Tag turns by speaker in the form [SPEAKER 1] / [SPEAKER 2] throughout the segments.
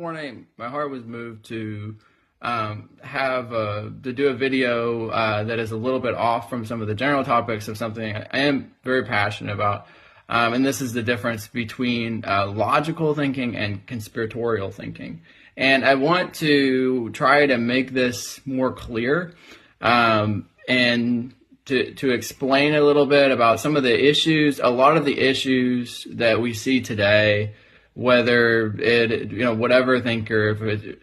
[SPEAKER 1] Morning, my heart was moved to to do a video that is a little bit off from some of the general topics of something I am very passionate about, and this is the difference between logical thinking and conspiratorial thinking. And I want to try to make this more clear, and to explain a little bit about some of the issues, a lot of the issues that we see today, whether it, whatever thinker, if it,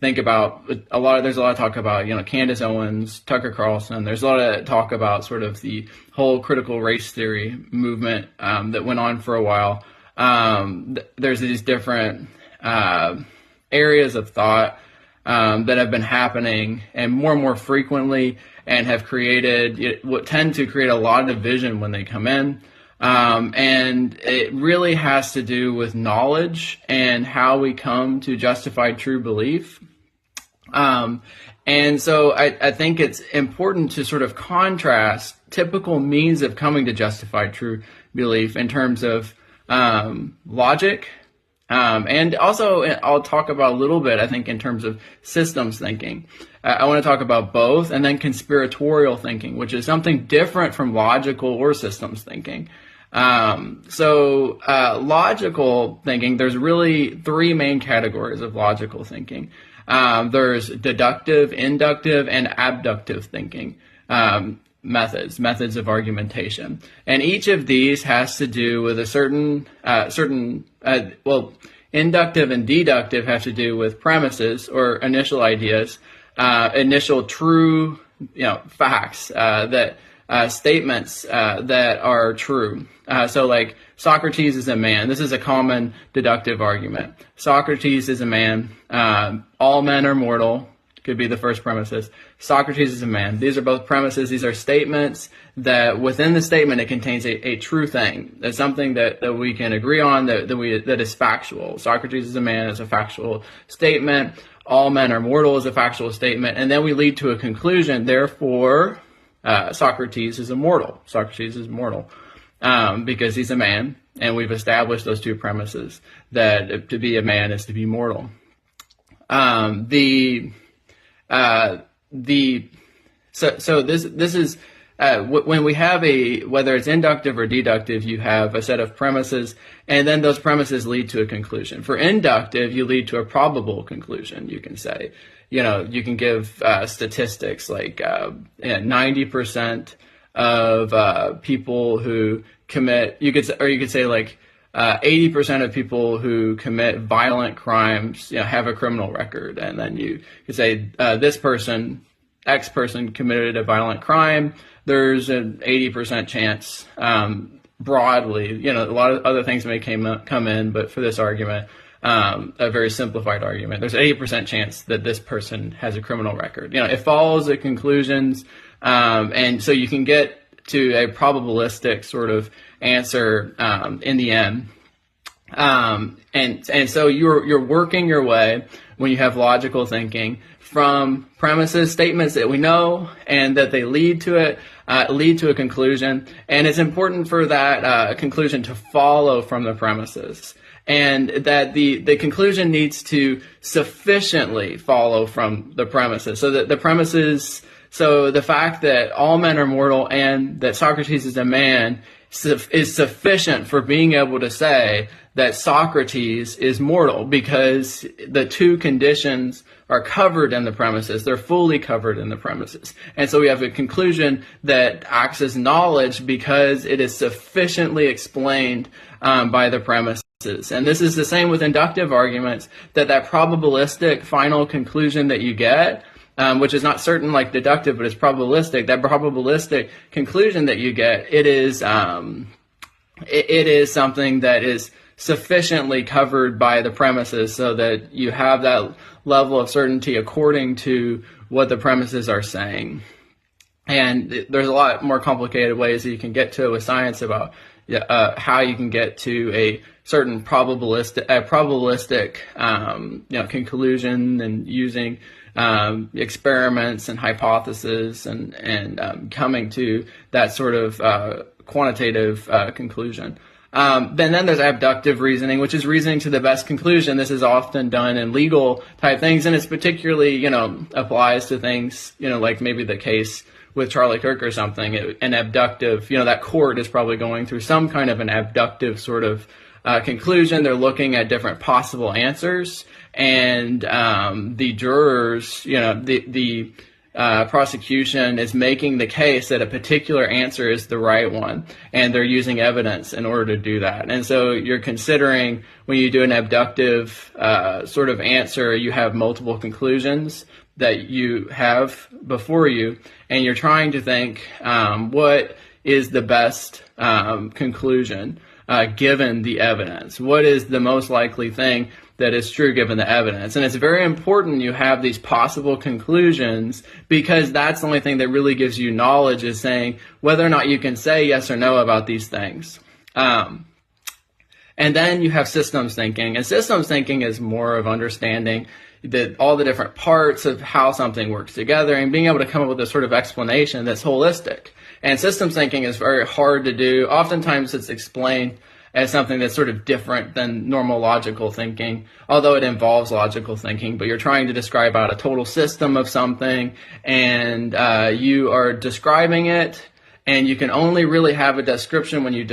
[SPEAKER 1] think about there's a lot of talk about, Candace Owens, Tucker Carlson. There's a lot of talk about sort of the whole critical race theory movement that went on for a while. There's these different areas of thought that have been happening and more frequently, and have created what tend to create a lot of division when they come in. And it really has to do with knowledge and how we come to justify true belief. And so I think it's important to sort of contrast typical means of coming to justify true belief in terms of logic. And also I'll talk about a little bit, I think, in terms of systems thinking. I want to talk about both, and then conspiratorial thinking, which is something different from logical or systems thinking. Logical thinking, there's really three main categories of logical thinking. There's deductive, inductive, and abductive thinking methods of argumentation. And each of these has to do with a certain inductive and deductive have to do with premises or initial ideas, initial true, facts, statements that are true. So like Socrates is a man. This is a common deductive argument. Socrates is a man. All men are mortal. Could be the first premises. Socrates is a man. These are both premises. These are statements that within the statement it contains a true thing. That's something that we can agree on, that is factual. Socrates is a man is a factual statement. All men are mortal is a factual statement. And then we lead to a conclusion. Therefore, Socrates is immortal. Socrates is mortal because he's a man, and we've established those two premises, that to be a man is to be mortal. So this is when we have whether it's inductive or deductive, you have a set of premises, and then those premises lead to a conclusion. For inductive, you lead to a probable conclusion. You can say, you can give statistics like 90% of people who commit, you could say like 80% of people who commit violent crimes, have a criminal record. And then you could say this person, X person, committed a violent crime. There's an 80% chance, broadly, a lot of other things may come in, but for this argument, a very simplified argument, there's 80% chance that this person has a criminal record. It follows the conclusions, and so you can get to a probabilistic sort of answer in the end. And so you're working your way, when you have logical thinking, from premises, statements that we know, and that they lead to a conclusion. And it's important for that conclusion to follow from the premises, and that the conclusion needs to sufficiently follow from the premises, so that the premises, so the fact that all men are mortal and that Socrates is a man is sufficient for being able to say that Socrates is mortal, because the two conditions are covered in the premises. They're fully covered in the premises. And so we have a conclusion that acts as knowledge because it is sufficiently explained by the premises. And this is the same with inductive arguments, that probabilistic final conclusion that you get, which is not certain like deductive, but it's probabilistic, that probabilistic conclusion that you get, it is something that is sufficiently covered by the premises, so that you have that level of certainty according to what the premises are saying. And there's a lot more complicated ways that you can get to with science about how you can get to a certain probabilistic conclusion, and using experiments and hypotheses, and coming to that sort of quantitative conclusion. Then there's abductive reasoning, which is reasoning to the best conclusion. This is often done in legal type things, and it's particularly, applies to things, like maybe the case with Charlie Kirk or something. An abductive, that court is probably going through some kind of an abductive sort of conclusion. They're looking at different possible answers, and the jurors, the prosecution is making the case that a particular answer is the right one, and they're using evidence in order to do that. And so you're considering, when you do an abductive sort of answer, you have multiple conclusions that you have before you, and you're trying to think what is the best conclusion given the evidence. What is the most likely thing that is true given the evidence? And it's very important you have these possible conclusions, because that's the only thing that really gives you knowledge, is saying whether or not you can say yes or no about these things. And then you have systems thinking, and systems thinking is more of understanding all the different parts of how something works together and being able to come up with a sort of explanation that's holistic. And systems thinking is very hard to do. Oftentimes it's explained as something that's sort of different than normal logical thinking, although it involves logical thinking. But you're trying to describe out a total system of something, and you are describing it, and you can only really have a description when you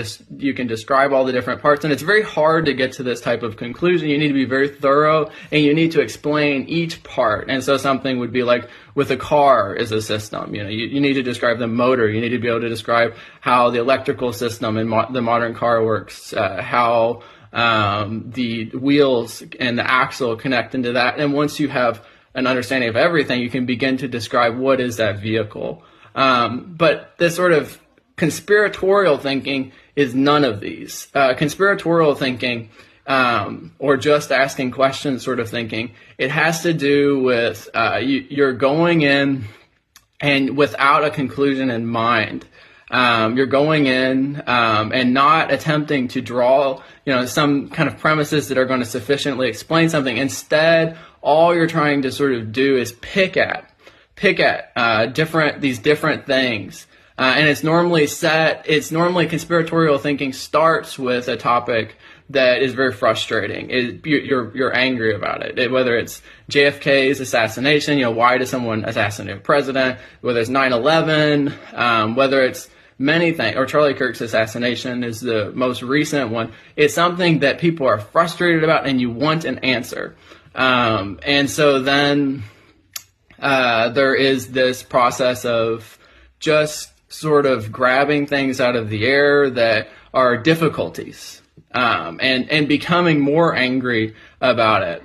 [SPEAKER 1] can describe all the different parts. And it's very hard to get to this type of conclusion. You need to be very thorough, and you need to explain each part. And so something would be like, with a car is a system. You need to describe the motor. You need to be able to describe how the electrical system in the modern car works, how the wheels and the axle connect into that. And once you have an understanding of everything, you can begin to describe what is that vehicle. But this sort of conspiratorial thinking is none of these. Conspiratorial thinking, or just asking questions sort of thinking, it has to do with you're going in and without a conclusion in mind. You're going in and not attempting to draw some kind of premises that are going to sufficiently explain something. Instead, all you're trying to sort of do is pick at these different things. And it's normally conspiratorial thinking starts with a topic that is very frustrating. You're angry about it. Whether it's JFK's assassination, why does someone assassinate a president? Whether it's 9/11, whether it's many things, or Charlie Kirk's assassination is the most recent one. It's something that people are frustrated about, and you want an answer. And so then there is this process of just sort of grabbing things out of the air that are difficulties, and becoming more angry about it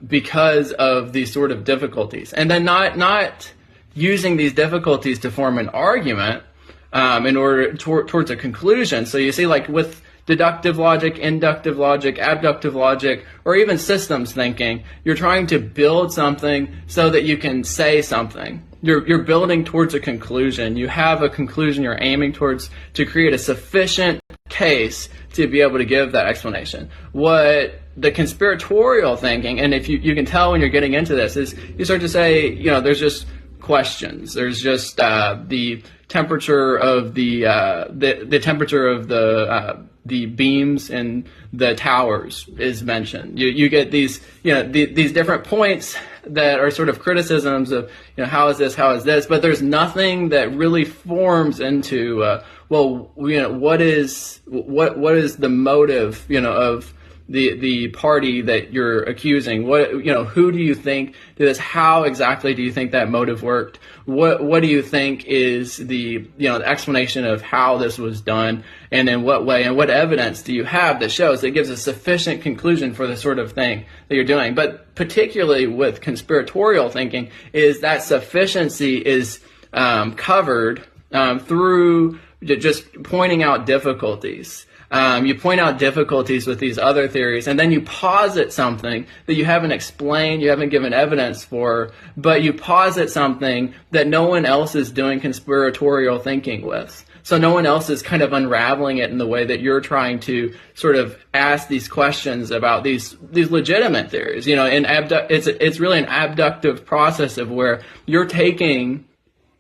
[SPEAKER 1] because of these sort of difficulties, and then not using these difficulties to form an argument in order towards a conclusion. So you see, like with deductive logic, inductive logic, abductive logic, or even systems thinking, you're trying to build something so that you can say something. You're building towards a conclusion. You have a conclusion you're aiming towards to create a sufficient case to be able to give that explanation. What the conspiratorial thinking, and if you can tell when you're getting into this, is you start to say, there's just questions. There's just the temperature of the temperature of the beams in the towers is mentioned. You get these these different points that are sort of criticisms of how is this, but there's nothing that really forms into what is the motive of the party that you're accusing. Who do you think did this? How exactly do you think that motive worked? What do you think is the explanation of how this was done, and in what way, and what evidence do you have that shows that gives a sufficient conclusion for the sort of thing that you're doing? But particularly with conspiratorial thinking, is that sufficiency is covered through just pointing out difficulties. You point out difficulties with these other theories, and then you posit something that you haven't explained, you haven't given evidence for, but you posit something that no one else is doing conspiratorial thinking with. So no one else is kind of unraveling it in the way that you're trying to sort of ask these questions about these legitimate theories. It's really an abductive process of where you're taking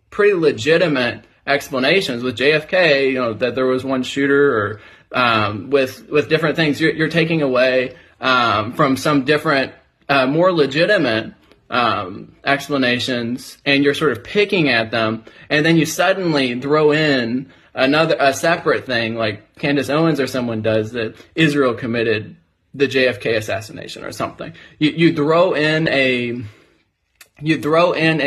[SPEAKER 1] pretty legitimate explanations with JFK, that there was one shooter, or with different things. You're taking away from some different, more legitimate explanations, and you're sort of picking at them, and then you suddenly throw in a separate thing, like Candace Owens or someone does, that Israel committed the JFK assassination or something. You throw in an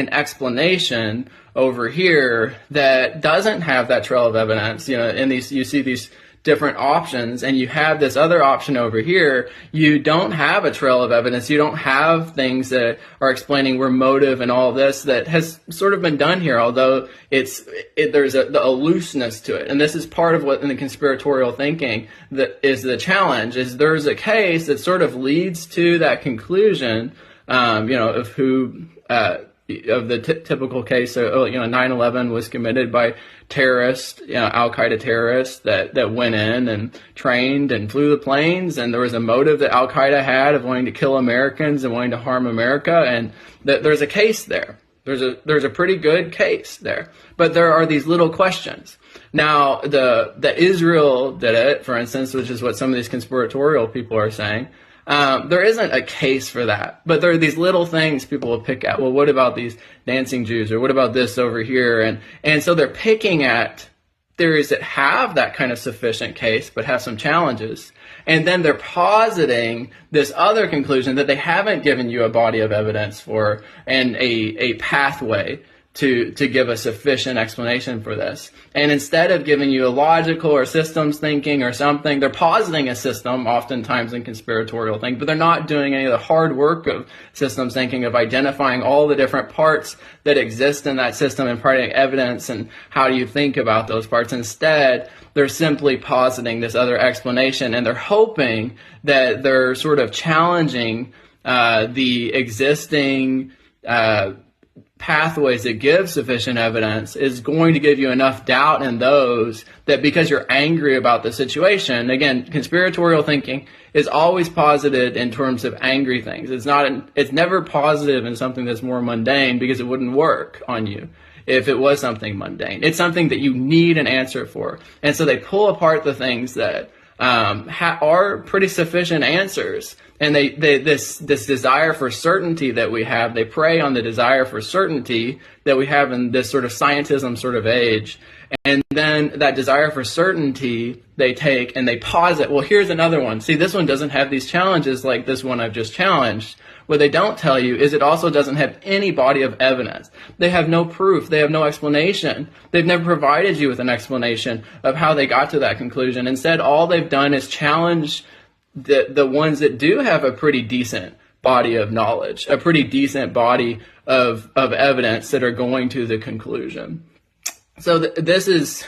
[SPEAKER 1] explanation over here that doesn't have that trail of evidence. In these, you see these different options, and you have this other option over here. You don't have a trail of evidence. You don't have things that are explaining where motive and all this that has sort of been done here, although there's a looseness to it. And this is part of what in the conspiratorial thinking that is the challenge, is there's a case that sort of leads to that conclusion, of who, of the typical case of 9/11 was committed by terrorists, Al-Qaeda terrorists that went in and trained and flew the planes, and there was a motive that Al-Qaeda had of wanting to kill Americans and wanting to harm America, and there's a case there. There's a pretty good case there, but there are these little questions. Now, that Israel did it, for instance, which is what some of these conspiratorial people are saying. There isn't a case for that, but there are these little things people will pick at. Well, what about these dancing Jews, or what about this over here? And so they're picking at theories that have that kind of sufficient case, but have some challenges. And then they're positing this other conclusion that they haven't given you a body of evidence for, and a pathway to give a sufficient explanation for this. And instead of giving you a logical or systems thinking or something, they're positing a system, oftentimes in conspiratorial thinking, but they're not doing any of the hard work of systems thinking, of identifying all the different parts that exist in that system and providing evidence and how do you think about those parts. Instead, they're simply positing this other explanation, and they're hoping that they're sort of challenging the existing pathways that give sufficient evidence is going to give you enough doubt in those that, because you're angry about the situation. Again, conspiratorial thinking is always posited in terms of angry things. It's never positive in something that's more mundane, because it wouldn't work on you if it was something mundane. It's something that you need an answer for. And so they pull apart the things that are pretty sufficient answers. And this desire for certainty that we have, they prey on the desire for certainty that we have in this sort of scientism sort of age. And then that desire for certainty, they take and they posit, well, here's another one. See, this one doesn't have these challenges like this one I've just challenged. What they don't tell you is it also doesn't have any body of evidence. They have no proof. They have no explanation. They've never provided you with an explanation of how they got to that conclusion. Instead, all they've done is challenge the ones that do have a pretty decent body of knowledge, a pretty decent body of evidence that are going to the conclusion. So this is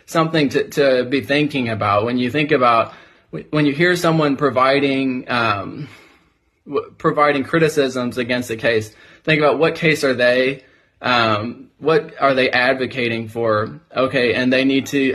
[SPEAKER 1] something to be thinking about when you think about, when you hear someone providing criticisms against a case. Think about, what case are they? What are they advocating for? Okay, and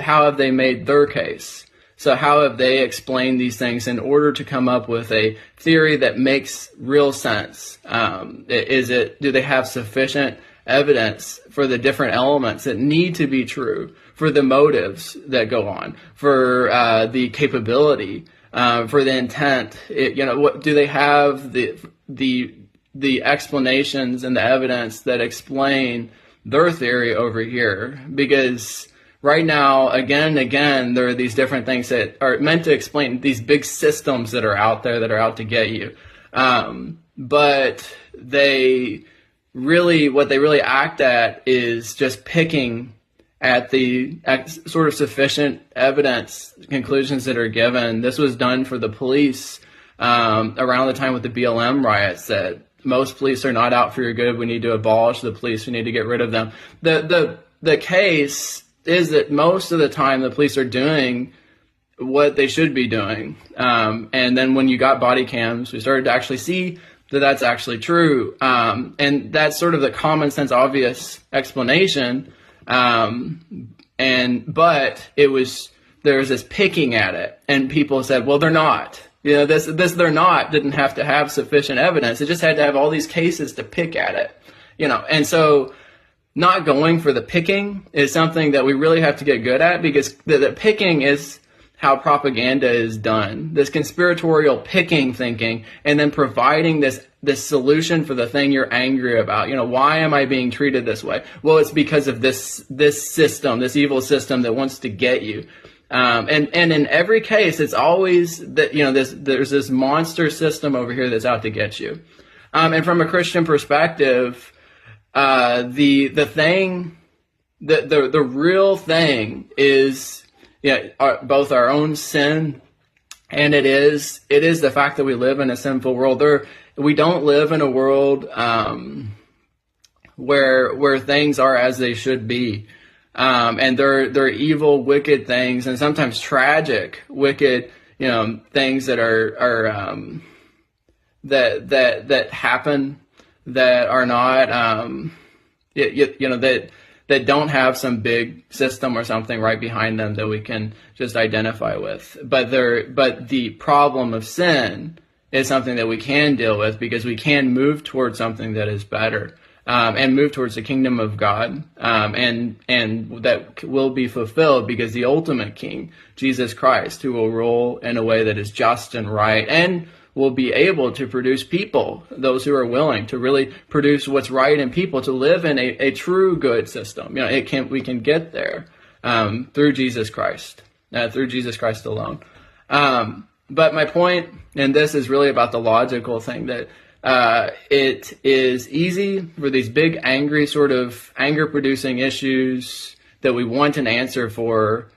[SPEAKER 1] how have they made their case? So how have they explained these things in order to come up with a theory that makes real sense? Do they have sufficient evidence for the different elements that need to be true, for the motives that go on, for the capability, for the intent? What do they have the explanations and the evidence that explain their theory over here? Because right now, again and again, there are these different things that are meant to explain these big systems that are out there that are out to get you. But what they really act at is just picking at the sort of sufficient evidence conclusions that are given. This was done for the police around the time with the BLM riots, that most police are not out for your good. We need to abolish the police. We need to get rid of them. The case is that most of the time the police are doing what they should be doing. And then when you got body cams, we started to actually see that that's actually true. And that's sort of the common sense, obvious explanation. But there was this picking at it, and people said, well, they're not. This they're not didn't have to have sufficient evidence. It just had to have all these cases to pick at it. And so not going for the picking is something that we really have to get good at, because the picking is how propaganda is done. This conspiratorial picking thinking, and then providing this solution for the thing you're angry about. Why am I being treated this way? Well, it's because of this system, this evil system that wants to get you. And in every case, it's always that, there's this monster system over here that's out to get you. And from a Christian perspective, the real thing is, both our own sin, and it is the fact that we live in a sinful world. We don't live in a world where things are as they should be, and they're evil, wicked things, and sometimes tragic, wicked, things that are that happen, that are not that don't have some big system or something right behind them that we can just identify with. But the problem of sin is something that we can deal with, because we can move towards something that is better, and move towards the kingdom of God, and that will be fulfilled because the ultimate King, Jesus Christ, who will rule in a way that is just and right, and will be able to produce people, those who are willing to really produce what's right in people, to live in a true good system. We can get there through Jesus Christ alone. But my point in this is really about the logical thing, that it is easy for these big, angry, sort of anger-producing issues that we want an answer for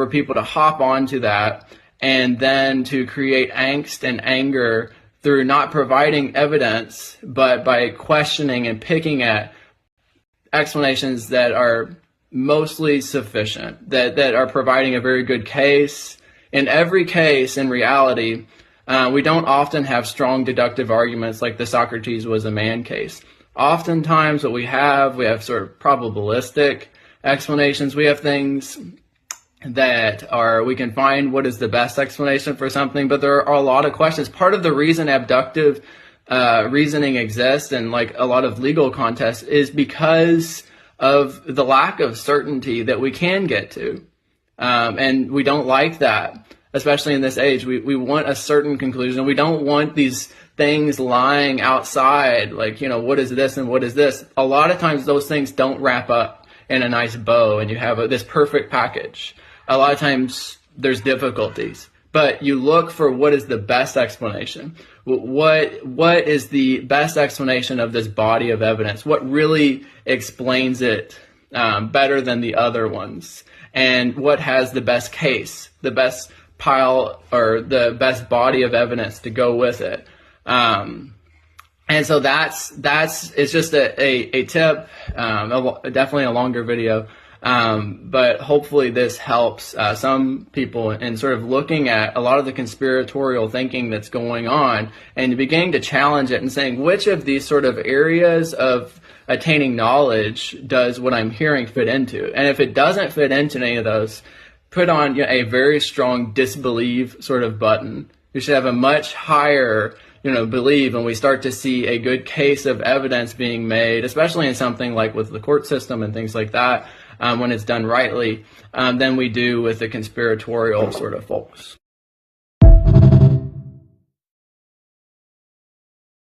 [SPEAKER 1] people to hop onto that, and then to create angst and anger through not providing evidence, but by questioning and picking at explanations that are mostly sufficient, that are providing a very good case. In every case, in reality, we don't often have strong deductive arguments like the Socrates was a man case. Oftentimes what we have sort of probabilistic explanations. We have things that we can find what is the best explanation for something, but there are a lot of questions. Part of the reason abductive reasoning exists, and like a lot of legal contests, is because of the lack of certainty that we can get to. And we don't like that, especially in this age. We want a certain conclusion. We don't want these things lying outside, like, what is this and what is this? A lot of times those things don't wrap up in a nice bow and you have this perfect package. A lot of times there's difficulties, but you look for what is the best explanation. What is the best explanation of this body of evidence? What really explains it better than the other ones? And what has the best case, the best pile, or the best body of evidence to go with it? And so it's just a tip, definitely a longer video. But hopefully this helps some people in sort of looking at a lot of the conspiratorial thinking that's going on, and beginning to challenge it and saying, which of these sort of areas of attaining knowledge does what I'm hearing fit into? And if it doesn't fit into any of those, put on a very strong disbelieve sort of button. You should have a much higher believe when we start to see a good case of evidence being made, especially in something like with the court system and things like that, when it's done rightly, than we do with the conspiratorial sort of folks.